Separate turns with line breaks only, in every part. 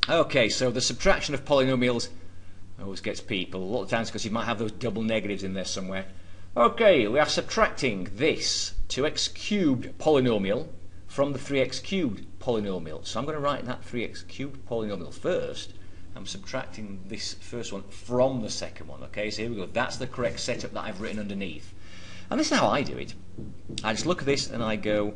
Okay, so the subtraction of polynomials always gets people a lot of times because you might have those double negatives in there somewhere. Okay, we are subtracting this 2x cubed polynomial from the 3x cubed polynomial. So I'm going to write that 3x cubed polynomial first. I'm subtracting this first one from the second one. Okay, so here we go. That's the correct setup that I've written underneath. And this is how I do it. I just look at this and I go,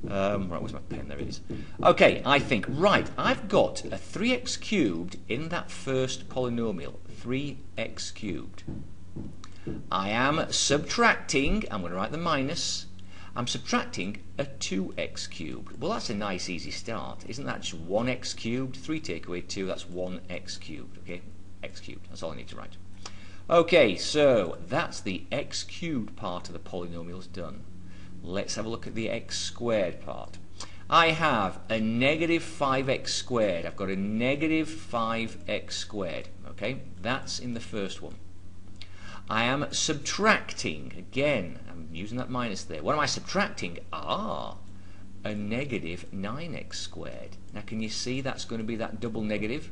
right, where's my pen? There it is. Okay, I think, right, I've got a 3x cubed in that first polynomial, 3x cubed. I am subtracting, I'm going to write the minus, I'm subtracting a 2x cubed. Well, that's a nice easy start. Isn't that just 1x cubed? 3 take away 2, that's 1x cubed. Okay, x cubed, that's all I need to write. Okay, so that's the x cubed part of the polynomials done. Let's have a look at the x squared part. I have a negative 5x squared. I've got a negative 5x squared. Okay, that's in the first one. I am subtracting, again, I'm using that minus there. What am I subtracting? A negative 9x squared. Now can you see that's going to be that double negative?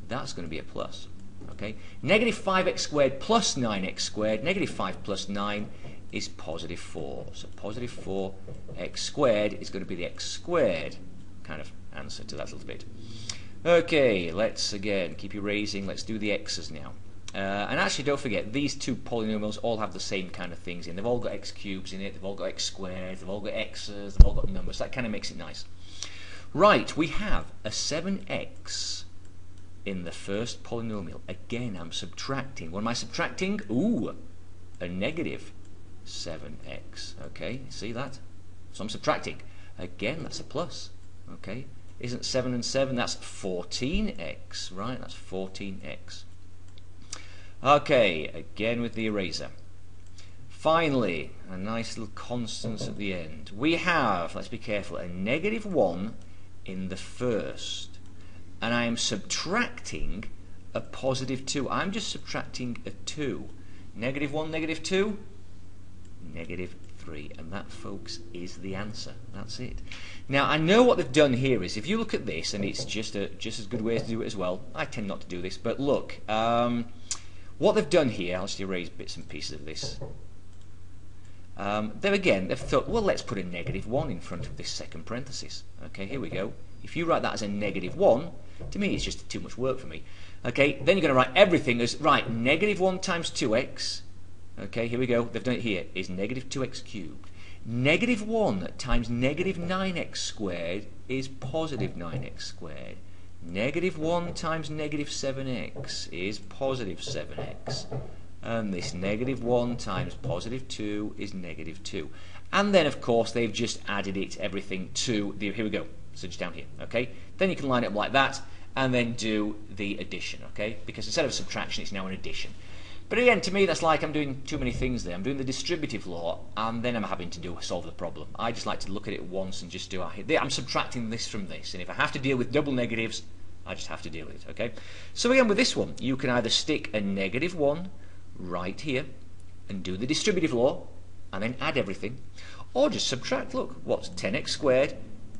That's going to be a plus. Okay, negative 5x squared plus 9x squared, negative 5 plus 9 is positive 4. So positive 4x squared is going to be the x squared kind of answer to that little bit. Okay, let's again keep erasing. Let's do the x's now. And actually, don't forget, these two polynomials all have the same kind of things in. They've all got x cubes in it, they've all got x squared, they've all got x's, they've all got numbers. That kind of makes it nice. Right, we have a 7x in the first polynomial. Again, I'm subtracting. What am I subtracting? Ooh, a negative 7x. Okay, see that? So I'm subtracting. Again, that's a plus. Okay, isn't 7 and 7? That's 14x, right? That's 14x. Okay, again with the eraser. Finally, a nice little constants at the end. We have, let's be careful, a negative 1 in the first. And I am subtracting a positive 2. I'm just subtracting a 2. Negative 1, negative 2, negative 3. And that, folks, is the answer. That's it. Now, I know what they've done here is, if you look at this, and it's just as good way to do it as well. I tend not to do this, but look. What they've done here, I'll just erase bits and pieces of this. They've thought, well, let's put a negative 1 in front of this second parenthesis. Okay, here we go. If you write that as a negative 1, to me it's just too much work for me. Okay, then you're going to write everything as, right, negative 1 times 2x, okay, here we go, they've done it here, is negative 2x cubed. Negative 1 times negative 9x squared is positive 9x squared. Negative 1 times negative 7x is positive 7x. And this negative 1 times positive 2 is negative 2. And then, of course, they've just added it, everything to the, here we go, so just down here, okay? Then you can line it up like that, and then do the addition, okay? Because instead of subtraction, it's now an addition. But again, to me, that's like I'm doing too many things there. I'm doing the distributive law, and then I'm having to solve the problem. I just like to look at it once and just do, I'm subtracting this from this, and if I have to deal with double negatives, I just have to deal with it, okay? So again, with this one, you can either stick a negative 1 right here, and do the distributive law, and then add everything, or just subtract. Look, what's 10x squared?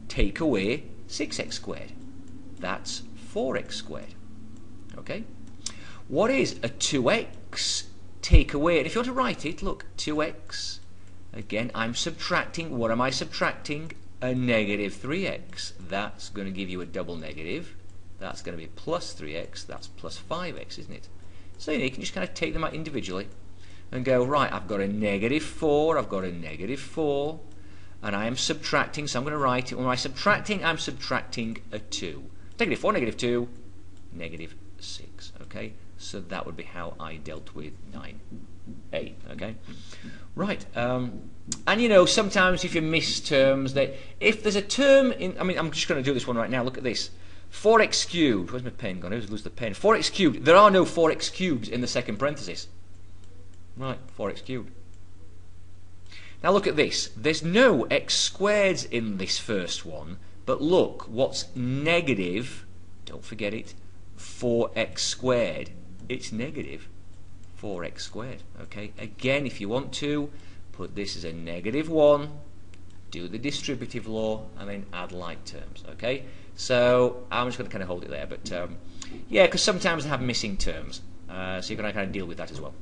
Take away 6x squared. That's 4x squared. Okay? What is a 2x? Take away, and if you want to write it, look, 2x. Again, I'm subtracting. What am I subtracting? A negative 3x. That's going to give you a double negative. That's going to be plus 3x. That's plus 5x, isn't it? So you can just kind of take them out individually and go, right, I've got a negative 4, I've got a negative 4, and I am subtracting, so I'm going to write it. When I'm subtracting, I'm subtracting a 2. Negative 4, negative 2, negative 6, okay? So that would be how I dealt with 9a, okay? Right, and you know, sometimes if you miss terms, that if there's a term in, I mean, I'm just going to do this one right now, look at this. 4x cubed, where's my pen gone? I always lose the pen. 4x cubed, there are no 4x cubes in the second parenthesis. Right, 4x cubed. Now look at this. There's no x squareds in this first one, but look, what's negative, don't forget it, 4x squared. It's negative 4x squared, okay? Again, if you want to, put this as a negative 1, do the distributive law, and then add like terms, okay? So I'm just going to kind of hold it there. But yeah, because sometimes they have missing terms, so you're going to kind of deal with that as well.